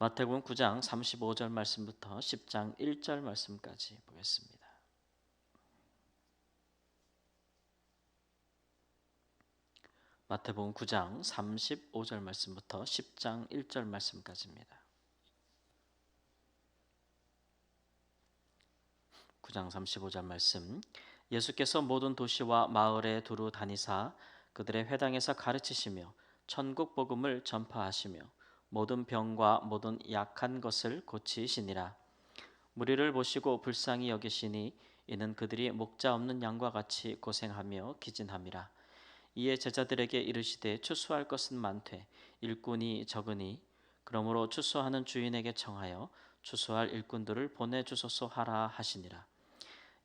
마태복음 9장 35절 말씀부터 10장 1절 말씀까지 보겠습니다. 마태복음 9장 35절 말씀부터 10장 1절 말씀까지입니다. 9장 35절 말씀. 예수께서 모든 도시와 마을에 두루 다니사 그들의 회당에서 가르치시며 천국 복음을 전파하시며 모든 병과 모든 약한 것을 고치시니라. 무리를 보시고 불쌍히 여기시니 이는 그들이 목자 없는 양과 같이 고생하며 기진함이라. 이에 제자들에게 이르시되 추수할 것은 많되 일꾼이 적으니 그러므로 추수하는 주인에게 청하여 추수할 일꾼들을 보내주소서 하라 하시니라.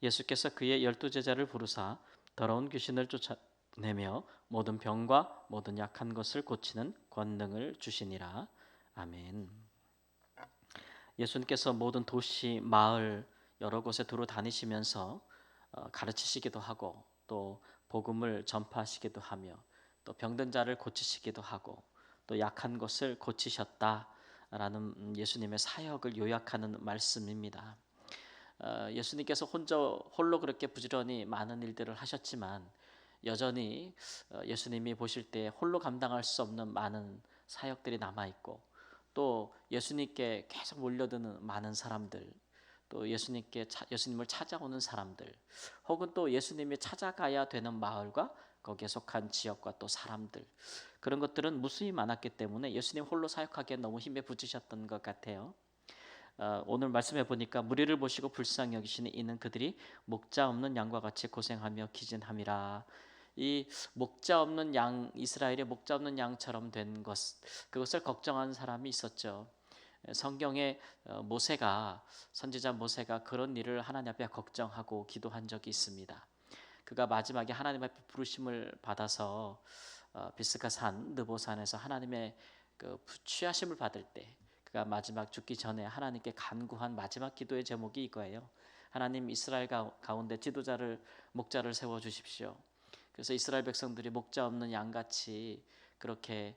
예수께서 그의 12제자를 부르사 더러운 귀신을 쫓아내며 모든 병과 모든 약한 것을 고치는 권능을 주시니라. 아멘. 예수님께서 모든 도시, 마을 여러 곳에 두루 다니시면서 가르치시기도 하고 또 복음을 전파하시기도 하며 또 병든 자를 고치시기도 하고 또 약한 것을 고치셨다라는 예수님의 사역을 요약하는 말씀입니다. 예수님께서 홀로 그렇게 부지런히 많은 일들을 하셨지만 여전히 예수님이 보실 때 홀로 감당할 수 없는 많은 사역들이 남아 있고 또 예수님께 계속 몰려드는 많은 사람들, 또 예수님을 찾아오는 사람들, 혹은 또 예수님이 찾아가야 되는 마을과 거기에 속한 지역과 또 사람들, 그런 것들은 무수히 많았기 때문에 예수님 홀로 사역하기에 너무 힘에 부치셨던 것 같아요. 오늘 말씀해 보니까 무리를 보시고 불쌍히 여기시니 이는 그들이 목자 없는 양과 같이 고생하며 기진함이라. 이 목자 없는 양, 이스라엘의 목자 없는 양처럼 된 것, 그것을 걱정하는 사람이 있었죠. 성경에 선지자 모세가 그런 일을 하나님 앞에 걱정하고 기도한 적이 있습니다. 그가 마지막에 하나님 앞에 부르심을 받아서 비스가산 느보산에서 하나님의 그 취하심을 받을 때 그가 마지막 죽기 전에 하나님께 간구한 마지막 기도의 제목이 이거예요. 하나님, 이스라엘 가운데 목자를 세워 주십시오. 그래서 이스라엘 백성들이 목자 없는 양같이 그렇게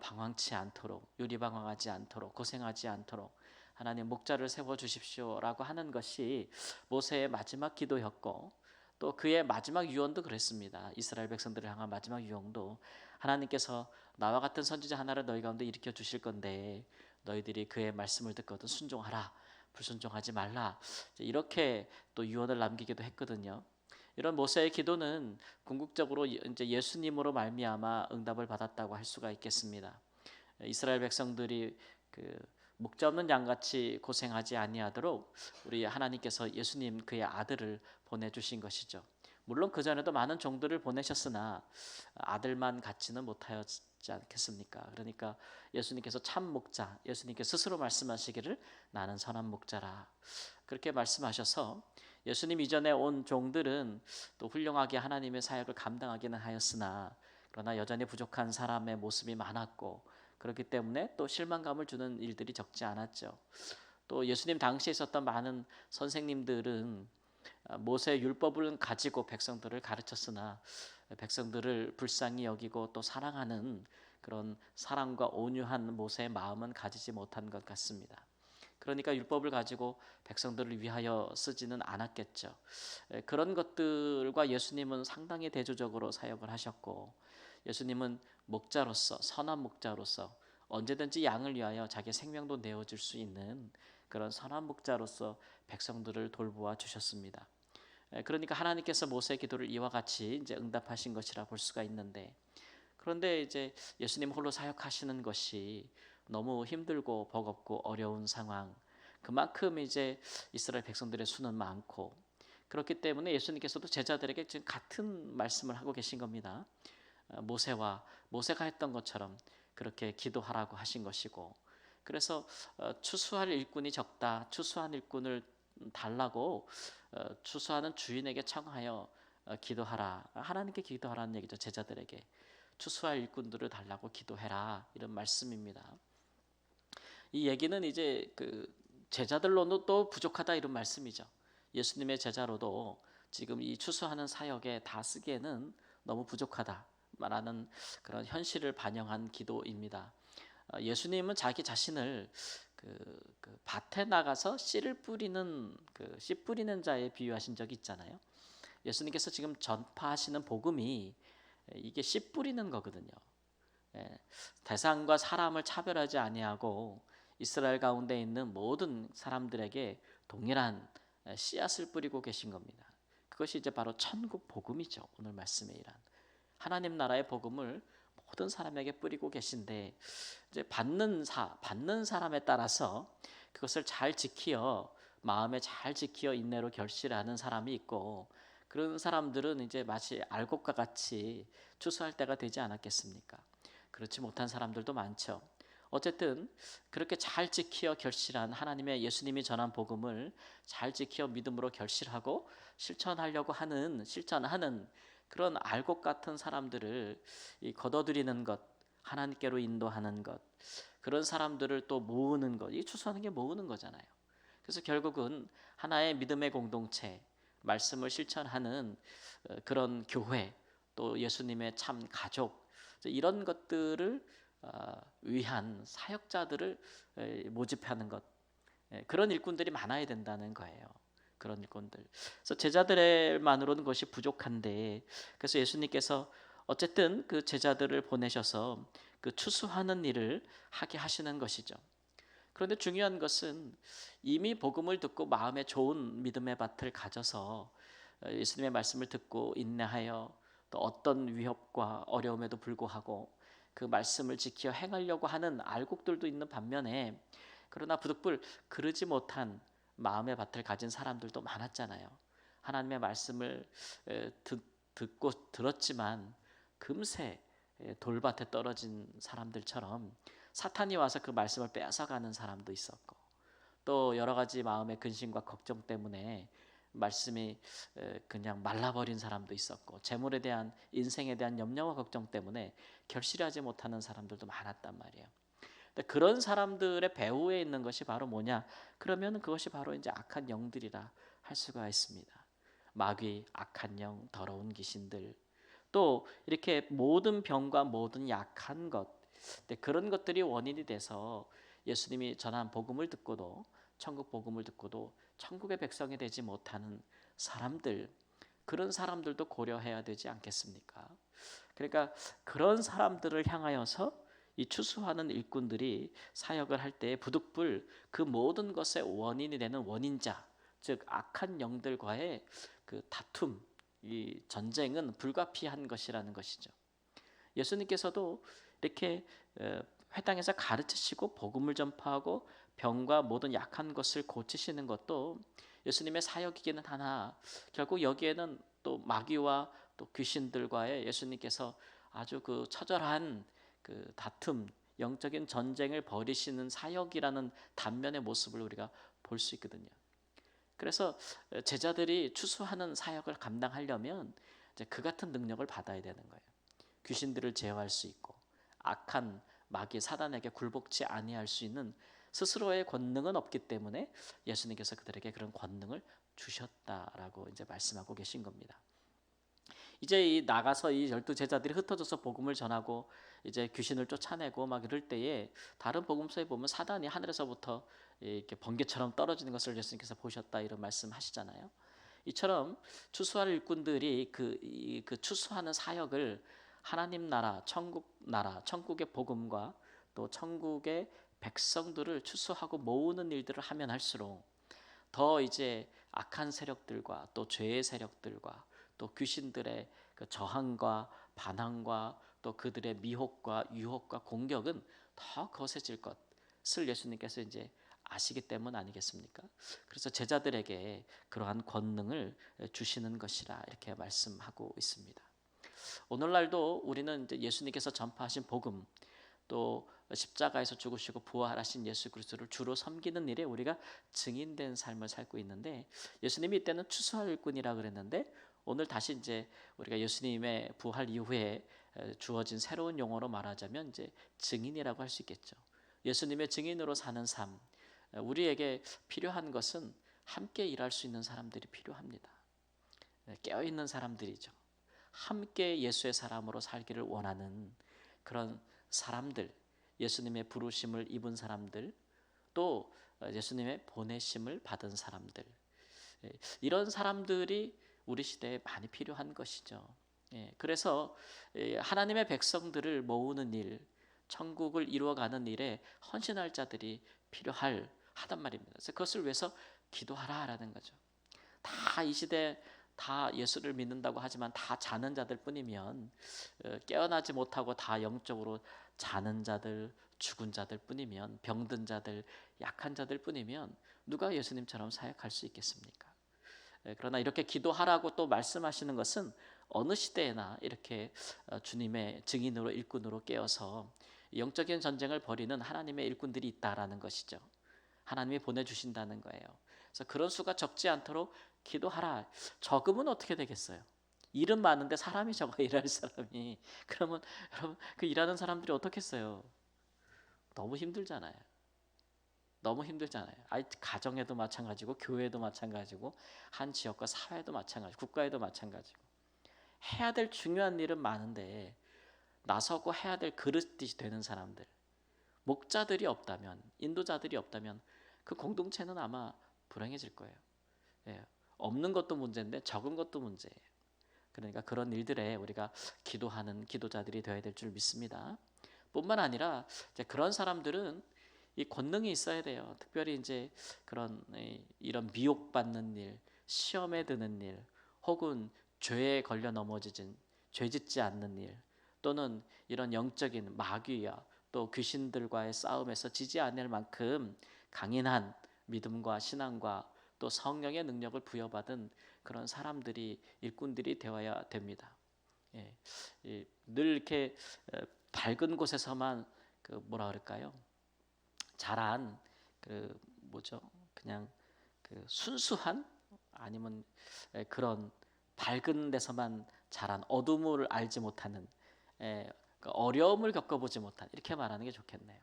방황치 않도록, 유리방황하지 않도록, 고생하지 않도록 하나님 목자를 세워 주십시오라고 하는 것이 모세의 마지막 기도였고 또 그의 마지막 유언도 그랬습니다. 이스라엘 백성들을 향한 마지막 유언도 하나님께서 나와 같은 선지자 하나를 너희 가운데 일으켜 주실 건데 너희들이 그의 말씀을 듣거든 순종하라, 불순종하지 말라, 이렇게 또 유언을 남기기도 했거든요. 이런 모세의 기도는 궁극적으로 이제 예수님으로 말미암아 응답을 받았다고 할 수가 있겠습니다. 이스라엘 백성들이 그 목자 없는 양같이 고생하지 아니하도록 우리 하나님께서 예수님 그의 아들을 보내주신 것이죠. 물론 그 전에도 많은 종들을 보내셨으나 아들만 갖지는 못하였지 않겠습니까? 그러니까 예수님께서 참 목자, 예수님께 스스로 말씀하시기를 나는 선한 목자라 그렇게 말씀하셔서 예수님 이전에 온 종들은 또 훌륭하게 하나님의 사역을 감당하기는 하였으나 그러나 여전히 부족한 사람의 모습이 많았고 그렇기 때문에 또 실망감을 주는 일들이 적지 않았죠. 또 예수님 당시에 있었던 많은 선생님들은 모세의 율법을 가지고 백성들을 가르쳤으나 백성들을 불쌍히 여기고 또 사랑하는 그런 사랑과 온유한 모세의 마음은 가지지 못한 것 같습니다. 그러니까 율법을 가지고 백성들을 위하여 쓰지는 않았겠죠. 그런 것들과 예수님은 상당히 대조적으로 사역을 하셨고 예수님은 목자로서, 선한 목자로서 언제든지 양을 위하여 자기 생명도 내어줄 수 있는 그런 선한 목자로서 백성들을 돌보아 주셨습니다. 그러니까 하나님께서 모세의 기도를 이와 같이 이제 응답하신 것이라 볼 수가 있는데, 그런데 이제 예수님 홀로 사역하시는 것이 너무 힘들고 버겁고 어려운 상황, 그만큼 이제 이스라엘 백성들의 수는 많고 그렇기 때문에 예수님께서도 제자들에게 지금 같은 말씀을 하고 계신 겁니다. 모세가 했던 것처럼 그렇게 기도하라고 하신 것이고, 그래서 추수할 일꾼이 적다, 추수한 일꾼을 달라고 추수하는 주인에게 청하여 기도하라, 하나님께 기도하라는 얘기죠. 제자들에게 추수할 일꾼들을 달라고 기도해라, 이런 말씀입니다. 이 얘기는 이제 그 제자들로는 또 부족하다, 이런 말씀이죠. 예수님의 제자로도 지금 이 추수하는 사역에 다 쓰기에는 너무 부족하다라는 그런 현실을 반영한 기도입니다. 예수님은 자기 자신을 그 밭에 나가서 씨를 뿌리는 씨 뿌리는 자에 비유하신 적이 있잖아요. 예수님께서 지금 전파하시는 복음이 이게 씨 뿌리는 거거든요. 예, 대상과 사람을 차별하지 아니하고 이스라엘 가운데 있는 모든 사람들에게 동일한 씨앗을 뿌리고 계신 겁니다. 그것이 이제 바로 천국 복음이죠. 오늘 말씀에 일한 하나님 나라의 복음을 모든 사람에게 뿌리고 계신데 이제 받는 사람에 따라서 그것을 잘 지키어 마음에 잘 지키어 인내로 결실하는 사람이 있고 그런 사람들은 이제 마치 알곡과 같이 추수할 때가 되지 않았겠습니까? 그렇지 못한 사람들도 많죠. 어쨌든 그렇게 잘 지키어 결실한 하나님의 예수님이 전한 복음을 잘 지키어 믿음으로 결실하고 실천하는 그런 알곡 같은 사람들을 거둬들이는 것, 하나님께로 인도하는 것, 그런 사람들을 또 모으는 것, 이 추수하는 게 모으는 거잖아요. 그래서 결국은 하나의 믿음의 공동체, 말씀을 실천하는 그런 교회, 또 예수님의 참 가족, 이런 것들을 위한 사역자들을 모집하는 것, 그런 일꾼들이 많아야 된다는 거예요. 그런 일꾼들. 그래서 제자들만으로는 것이 부족한데, 그래서 예수님께서 어쨌든 그 제자들을 보내셔서 그 추수하는 일을 하게 하시는 것이죠. 그런데 중요한 것은 이미 복음을 듣고 마음에 좋은 믿음의 밭을 가져서 예수님의 말씀을 듣고 인내하여 또 어떤 위협과 어려움에도 불구하고 그 말씀을 지켜 행하려고 하는 알곡들도 있는 반면에 그러나 부득불 그러지 못한 마음의 밭을 가진 사람들도 많았잖아요. 하나님의 말씀을 듣고 들었지만 금세 돌밭에 떨어진 사람들처럼 사탄이 와서 그 말씀을 빼앗아가는 사람도 있었고 또 여러 가지 마음의 근심과 걱정 때문에 말씀이 그냥 말라버린 사람도 있었고 재물에 대한 인생에 대한 염려와 걱정 때문에 결실하지 못하는 사람들도 많았단 말이에요. 근데 그런 사람들의 배후에 있는 것이 바로 뭐냐? 그러면 그것이 바로 이제 악한 영들이라 할 수가 있습니다. 마귀, 악한 영, 더러운 귀신들, 또 이렇게 모든 병과 모든 약한 것, 그런 것들이 원인이 돼서 예수님이 전한 복음을 듣고도 천국 복음을 듣고도 천국의 백성이 되지 못하는 사람들, 그런 사람들도 고려해야 되지 않겠습니까? 그러니까 그런 사람들을 향하여서 이 추수하는 일꾼들이 사역을 할 때 부득불 그 모든 것의 원인이 되는 원인자, 즉 악한 영들과의 그 다툼, 이 전쟁은 불가피한 것이라는 것이죠. 예수님께서도 이렇게 회당에서 가르치시고 복음을 전파하고 병과 모든 약한 것을 고치시는 것도 예수님의 사역이기는 하나 결국 여기에는 또 마귀와 또 귀신들과의 예수님께서 아주 그 처절한 그 다툼, 영적인 전쟁을 벌이시는 사역이라는 단면의 모습을 우리가 볼 수 있거든요. 그래서 제자들이 추수하는 사역을 감당하려면 이제 그 같은 능력을 받아야 되는 거예요. 귀신들을 제어할 수 있고 악한 마귀 사단에게 굴복치 아니할 수 있는 스스로의 권능은 없기 때문에 예수님께서 그들에게 그런 권능을 주셨다라고 이제 말씀하고 계신 겁니다. 이제 이 나가서 이 12제자들이 흩어져서 복음을 전하고 이제 귀신을 쫓아내고 막 이럴 때에 다른 복음서에 보면 사단이 하늘에서부터 이렇게 번개처럼 떨어지는 것을 예수님께서 보셨다 이런 말씀하시잖아요. 이처럼 추수할 일꾼들이 그 추수하는 사역을 하나님 나라, 천국의 복음과 또 천국의 백성들을 추수하고 모으는 일들을 하면 할수록 더 이제 악한 세력들과 또 죄의 세력들과 또 귀신들의 그 저항과 반항과 또 그들의 미혹과 유혹과 공격은 더 거세질 것을 예수님께서 이제 아시기 때문 아니겠습니까? 그래서 제자들에게 그러한 권능을 주시는 것이라 이렇게 말씀하고 있습니다. 오늘날도 우리는 이제 예수님께서 전파하신 복음 또 십자가에서 죽으시고 부활하신 예수 그리스도를 주로 섬기는 일에 우리가 증인된 삶을 살고 있는데 예수님이 이때는 추수할 일꾼이라 그랬는데 오늘 다시 이제 우리가 예수님의 부활 이후에 주어진 새로운 용어로 말하자면 이제 증인이라고 할 수 있겠죠. 예수님의 증인으로 사는 삶, 우리에게 필요한 것은 함께 일할 수 있는 사람들이 필요합니다. 깨어 있는 사람들이죠. 함께 예수의 사람으로 살기를 원하는 그런 사람들, 예수님의 부르심을 입은 사람들, 또 예수님의 보내심을 받은 사람들, 이런 사람들이 우리 시대에 많이 필요한 것이죠. 그래서 하나님의 백성들을 모으는 일, 천국을 이루어가는 일에 헌신할 자들이 하단 말입니다. 그래서 그것을 위해서 기도하라라는 거죠. 다 이 시대 다 예수를 믿는다고 하지만 다 자는 자들 뿐이면, 깨어나지 못하고 다 영적으로 자는 자들, 죽은 자들 뿐이면, 병든 자들, 약한 자들 뿐이면 누가 예수님처럼 사역할 수 있겠습니까? 그러나 이렇게 기도하라고 또 말씀하시는 것은 어느 시대에나 이렇게 주님의 증인으로, 일꾼으로 깨어서 영적인 전쟁을 벌이는 하나님의 일꾼들이 있다라는 것이죠. 하나님이 보내주신다는 거예요. 그래서 그런 수가 적지 않도록 기도하라. 적으면 어떻게 되겠어요? 일은 많은데 사람이 적어, 일할 사람이. 그러면 여러분, 그 일하는 사람들이 어떻겠어요? 너무 힘들잖아요. 너무 힘들잖아요. 가정에도 마찬가지고, 교회도 마찬가지고, 한 지역과 사회도 마찬가지고, 국가에도 마찬가지고. 해야 될 중요한 일은 많은데 나서고 해야 될 그릇이 되는 사람들, 목자들이 없다면, 인도자들이 없다면 그 공동체는 아마 불행해질 거예요. 없는 것도 문제인데 적은 것도 문제예요. 그러니까 그런 일들에 우리가 기도하는 기도자들이 되어야 될 줄 믿습니다. 뿐만 아니라 이제 그런 사람들은 이 권능이 있어야 돼요. 특별히 이제 그런 이런 미혹받는 일, 시험에 드는 일, 혹은 죄에 걸려 넘어지진, 죄짓지 않는 일, 또는 이런 영적인 마귀와 또 귀신들과의 싸움에서 지지 않을 만큼 강인한 믿음과 신앙과 또 성령의 능력을 부여받은 그런 사람들이, 일꾼들이 되어야 됩니다. 늘 이렇게 밝은 곳에서만 그 뭐라 그럴까요? 자란 그 뭐죠? 그냥 그 순수한, 아니면 그런 밝은 데서만 자란, 어둠을 알지 못하는, 그 어려움을 겪어보지 못한, 이렇게 말하는 게 좋겠네요.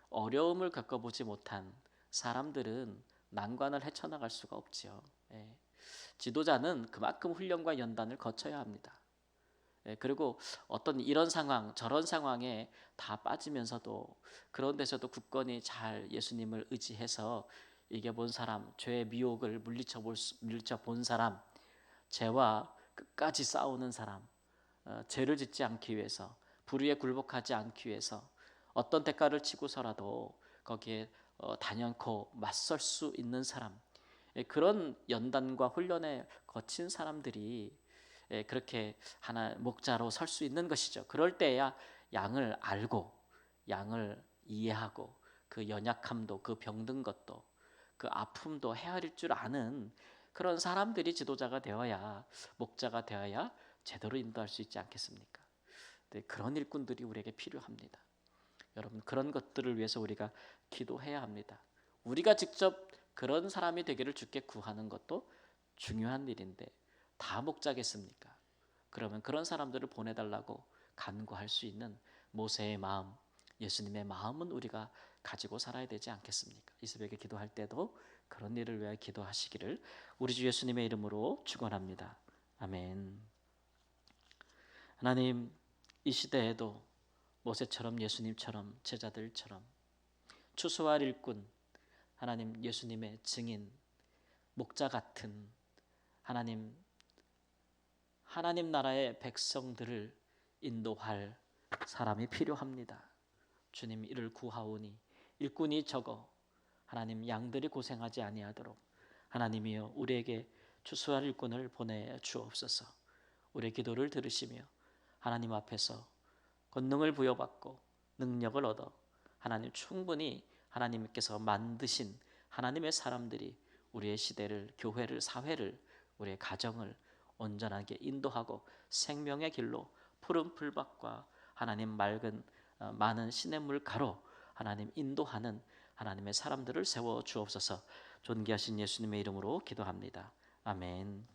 어려움을 겪어보지 못한 사람들은 난관을 헤쳐나갈 수가 없지요. 지도자는 그만큼 훈련과 연단을 거쳐야 합니다. 그리고 어떤 이런 상황, 저런 상황에 다 빠지면서도, 그런 데서도 굳건히 잘 예수님을 의지해서 이겨본 사람, 죄의 미혹을 물리쳐본 사람, 죄와 끝까지 싸우는 사람, 죄를 짓지 않기 위해서, 불의에 굴복하지 않기 위해서 어떤 대가를 치고서라도 거기에 단연코 맞설 수 있는 사람, 그런 연단과 훈련에 거친 사람들이 그렇게 하나 목자로 설 수 있는 것이죠. 그럴 때야 양을 알고, 양을 이해하고, 그 연약함도, 그 병든 것도, 그 아픔도 헤아릴 줄 아는 그런 사람들이 지도자가 되어야, 목자가 되어야 제대로 인도할 수 있지 않겠습니까? 네, 그런 일꾼들이 우리에게 필요합니다. 여러분, 그런 것들을 위해서 우리가 기도해야 합니다. 우리가 직접 그런 사람이 되기를 주께 구하는 것도 중요한 일인데 다 목자겠습니까? 그러면 그런 사람들을 보내달라고 간구할 수 있는 모세의 마음, 예수님의 마음은 우리가 가지고 살아야 되지 않겠습니까? 이 새벽에 기도할 때도 그런 일을 위하여 기도하시기를 우리 주 예수님의 이름으로 축원합니다. 아멘. 하나님, 이 시대에도 모세처럼, 예수님처럼, 제자들처럼 추수할 일꾼, 하나님 예수님의 증인, 목자 같은 하나님 나라의 백성들을 인도할 사람이 필요합니다. 주님, 이를 구하오니 일꾼이 적어 하나님 양들이 고생하지 아니하도록 하나님이여 우리에게 추수할 일꾼을 보내 주옵소서. 우리의 기도를 들으시며 하나님 앞에서 권능을 부여받고 능력을 얻어 하나님 충분히 하나님께서 만드신 하나님의 사람들이 우리의 시대를, 교회를, 사회를, 우리의 가정을 온전하게 인도하고 생명의 길로, 푸른 풀밭과 하나님 맑은 많은 시냇물 가로 하나님 인도하는 하나님의 사람들을 세워 주옵소서. 존귀하신 예수님의 이름으로 기도합니다. 아멘.